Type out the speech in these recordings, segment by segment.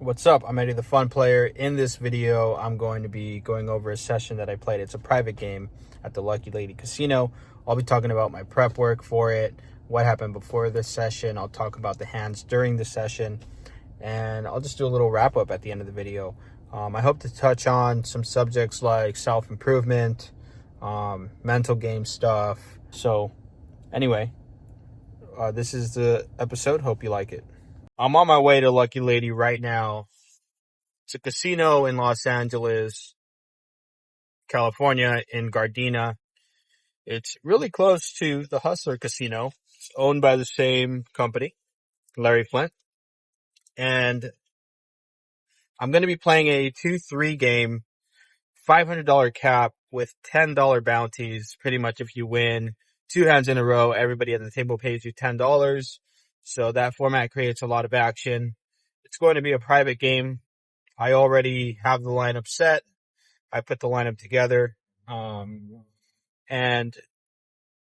What's up? I'm Eddie the Fun Player. In this video, I'm going to be going over a session that I played. It's a private game at the Lucky Lady Casino. I'll be talking about my prep work for it, what happened before this session. I'll talk about the hands during the session, and I'll just do a little wrap up at the end of the video. I hope to touch on some subjects like self-improvement, mental game stuff. So anyway, this is the episode. Hope you like it. I'm on my way to Lucky Lady right now. It's a casino in Los Angeles, California, in Gardena. It's really close to the Hustler Casino. It's owned by the same company, Larry Flint. And I'm going to be playing a 2-3 game, $500 cap with $10 bounties. Pretty much if you win 2 hands in a row, everybody at the table pays you $10. So that format creates a lot of action. It's going to be a private game. I already have the lineup set. I put the lineup together. And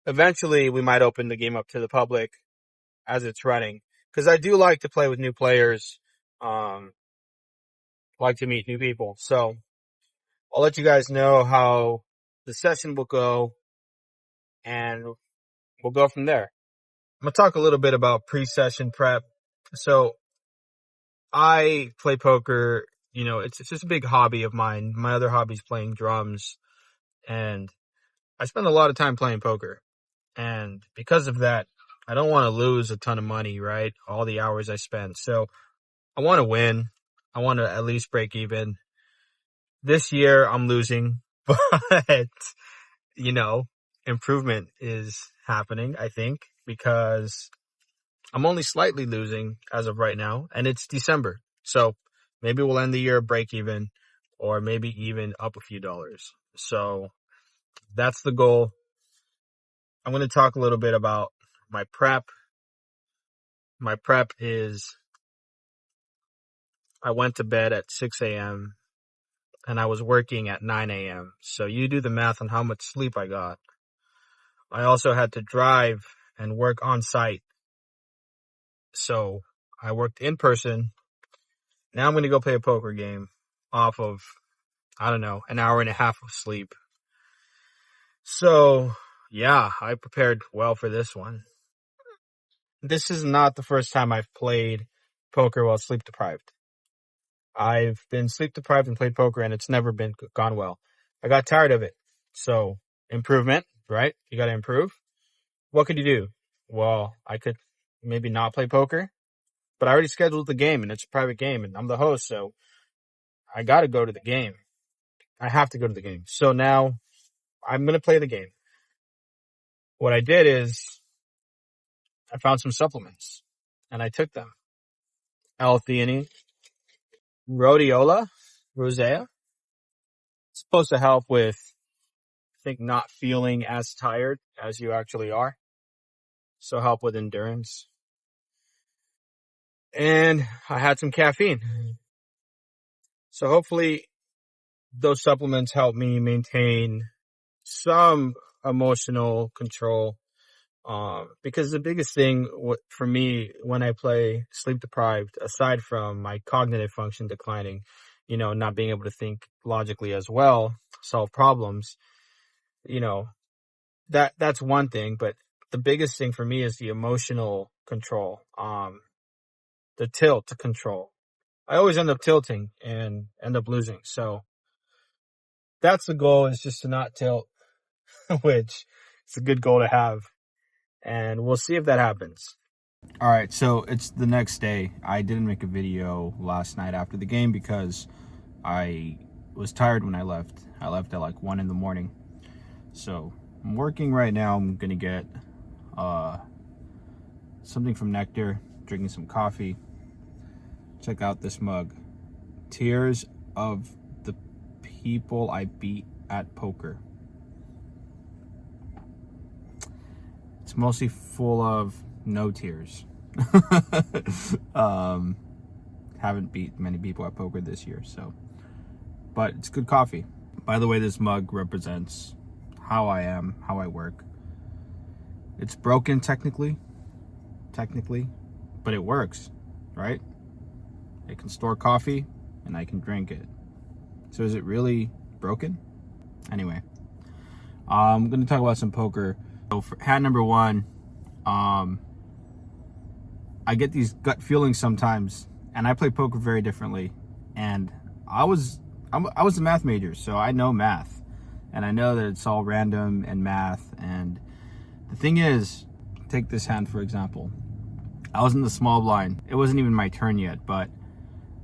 eventually we might open the game up to the public as it's running. Because I do like to play with new players. Like to meet new people. So I'll let you guys know how the session will go. And we'll go from there. I'm going to talk a little bit about pre-session prep. So I play poker. You know, it's just a big hobby of mine. My other hobby is playing drums. And I spend a lot of time playing poker. And because of that, I don't want to lose a ton of money, right? All the hours I spend. So I want to win. I want to at least break even. This year I'm losing, but you know, improvement is happening, I think, because I'm only slightly losing as of right now, and it's December. So maybe we'll end the year break even, or maybe even up a few dollars. So that's the goal. I'm going to talk a little bit about my prep. My prep is I went to bed at 6 a.m. and I was working at 9 a.m. So you do the math on how much sleep I got. I also had to drive and work on site. So I worked in person. Now I'm going to go play a poker game off of, I don't know, an hour and a half of sleep. So yeah, I prepared well for this one. This is not the first time I've played poker while sleep deprived. I've been sleep deprived and played poker and it's never gone well. I got tired of it. So improvement, right? You got to improve. What could you do? Well, I could maybe not play poker, but I already scheduled the game and it's a private game and I'm the host. So I got to go to the game. I have to go to the game. So now I'm going to play the game. What I did is I found some supplements and I took them. L-theanine, rhodiola, rosea. It's supposed to help with, I think, not feeling as tired as you actually are. So help with endurance. And I had some caffeine. So hopefully those supplements help me maintain some emotional control. Because the biggest thing for me when I play sleep deprived, aside from my cognitive function declining, you know, not being able to think logically as well, solve problems, you know, that's one thing. But the biggest thing for me is the emotional control, the tilt to control. I always end up tilting and end up losing. So that's the goal, is just to not tilt, which is a good goal to have. And we'll see if that happens. All right, so it's the next day. I didn't make a video last night after the game because I was tired when I left. I left at like 1 in the morning. So I'm working right now. I'm going to get something from Nectar, drinking some coffee. Check out this mug. Tears of the people I beat at poker. It's mostly full of no tears. Haven't beat many people at poker this year, so. But it's good coffee. By the way, this mug represents how I am, how I work. It's broken technically, but it works, right? can store coffee and I can drink it. So is it really broken? Anyway, I'm going to talk about some poker. So for hand number one, I get these gut feelings sometimes, and I play poker very differently. And I was a math major, so I know math, and I know that it's all random and math. And the thing is, take this hand for example. I was in the small blind. It wasn't even my turn yet, but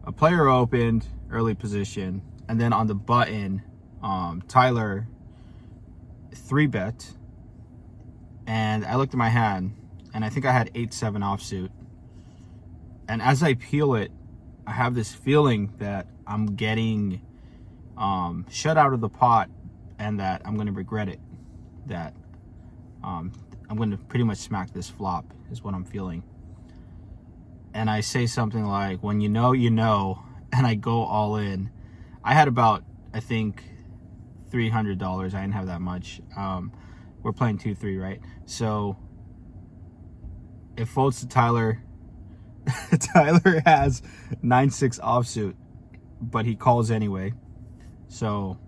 a player opened early position, and then on the button, Tyler 3-bet, and I looked at my hand, and I think I had 8-7 offsuit. And as I peel it, I have this feeling that I'm getting shut out of the pot, and that I'm going to regret it. That I'm going to pretty much smack this flop is what I'm feeling. And I say something like, when you know, you know, and I go all in. I had about, I think, $300. I didn't have that much. We're playing 2-3, right? So it folds to Tyler. Tyler has 9-6 offsuit, but he calls anyway. So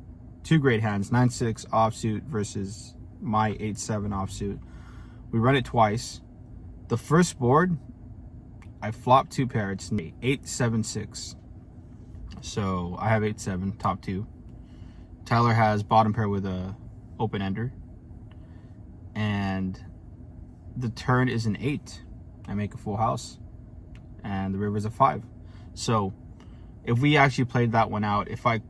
two great hands, 9-6 offsuit versus my 8-7 offsuit. We run it twice. The first board, I flop 2 pair. It's 8-7-6. So I have 8-7, top 2. Tyler has bottom pair with a open ender. And the turn is an 8. I make a full house. And the river's a 5. So if we actually played that one out, if I,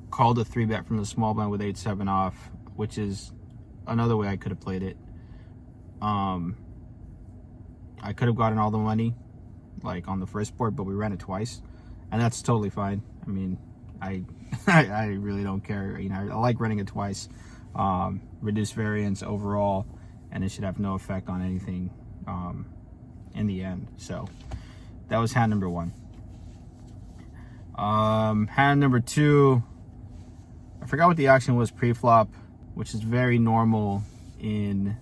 called a 3-bet from the small blind with 8-7 off, which is another way I could have played it, I could have gotten all the money, like on the first board, but we ran it twice, and that's totally fine. I mean, I really don't care. I like running it twice. Reduce variance overall, and it should have no effect on anything in the end. So that was hand number one. Hand number two, I forgot what the action was pre-flop, which is very normal in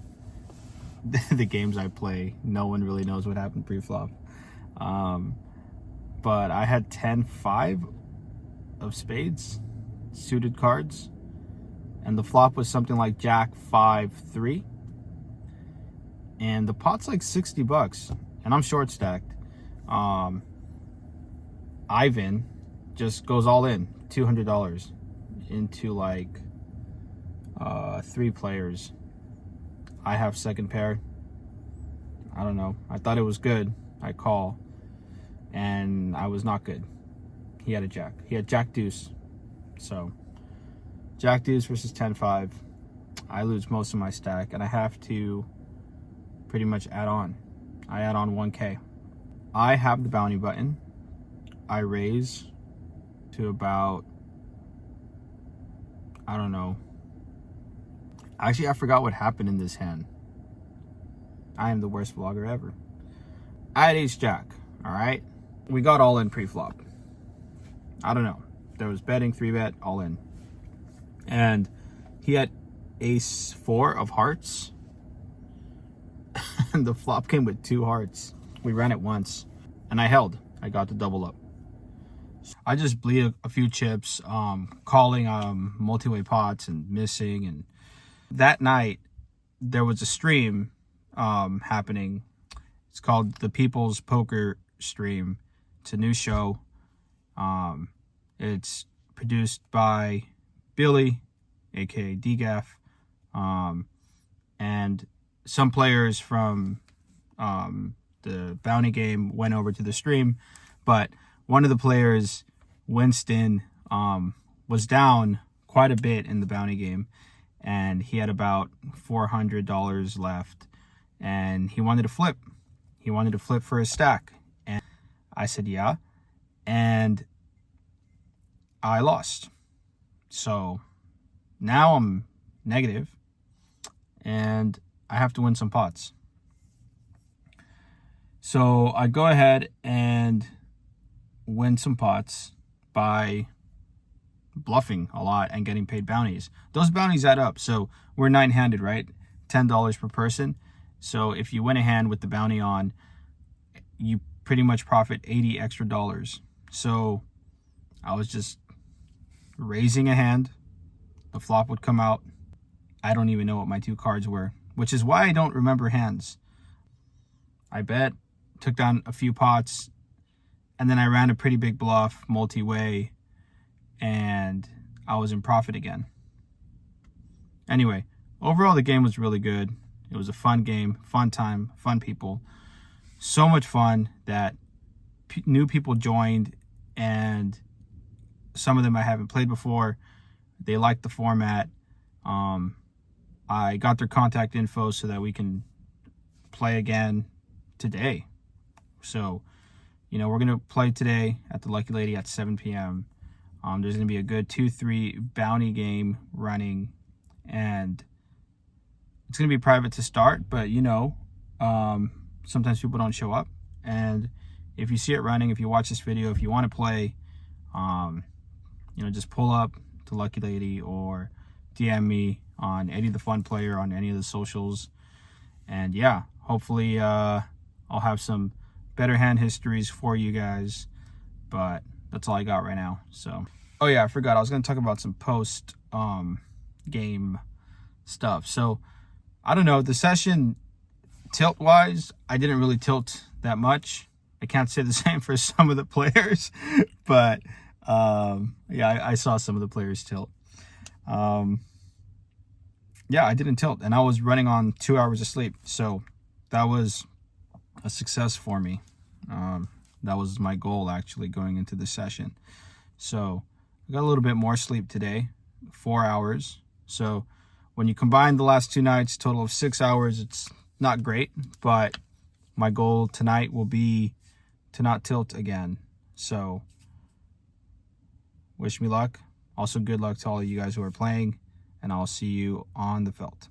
the games I play. No one really knows what happened pre-flop. But I had 10-5 of spades, suited cards, and the flop was something like Jack 5-3, and the pot's like $60, and I'm short stacked. Ivan just goes all in, $200 into like 3 players. I have second pair. I don't know. I thought it was good. I call, and I was not good. He had a jack. He had jack deuce. So jack deuce versus 10-5. I lose most of my stack, and I have to pretty much add on. I add on 1K. I have the bounty button. I raise to about, I don't know. Actually, I forgot what happened in this hand. I am the worst vlogger ever. I had ace jack, all right? We got all in pre-flop. I don't know. There was betting, 3-bet, all in. And he had ace 4 of hearts. And the flop came with 2 hearts. We ran it once, and I held. I got the double up. I just bleed a few chips, calling multi-way pots and missing. And that night, there was a stream happening. It's called the People's Poker Stream. It's a new show. It's produced by Billy, aka DGAF, and some players from the bounty game went over to the stream, but one of the players, Winston, was down quite a bit in the bounty game, and he had about $400 left, and he wanted to flip. He wanted to flip for his stack, and I said yeah, and I lost. So now I'm negative, and I have to win some pots. So I go ahead and win some pots by bluffing a lot and getting paid bounties. Those bounties add up. So we're 9-handed, right? $10 per person. So if you win a hand with the bounty on, you pretty much profit $80 extra. So I was just raising a hand. The flop would come out. I don't even know what my 2 cards were, which is why I don't remember hands. I bet, took down a few pots, and then I ran a pretty big bluff multi-way, and I was in profit again. Anyway, overall the game was really good. It was a fun game, fun time, fun people. So much fun that new people joined, and some of them I haven't played before. They liked the format. I got their contact info so that we can play again today. So, you know, we're going to play today at the Lucky Lady at 7 p.m. There's going to be a good 2-3 bounty game running, and it's going to be private to start, but you know, sometimes people don't show up. And if you see it running, if you watch this video, if you want to play, you know, just pull up to Lucky Lady or DM me on Eddie the Fun Player on any of the socials. And yeah, hopefully I'll have some better hand histories for you guys, but that's all I got right now. So, oh yeah, I forgot, I was going to talk about some post game stuff. So I don't know, the session tilt wise, I didn't really tilt that much. I can't say the same for some of the players, but yeah, I saw some of the players tilt. Yeah, I didn't tilt, and I was running on 2 hours of sleep, so that was a success for me. That was my goal, actually, going into the session. So I got a little bit more sleep today, 4 hours. So when you combine the last 2 nights, total of 6 hours, it's not great, but my goal tonight will be to not tilt again. So wish me luck. Also, good luck to all of you guys who are playing, and I'll see you on the felt.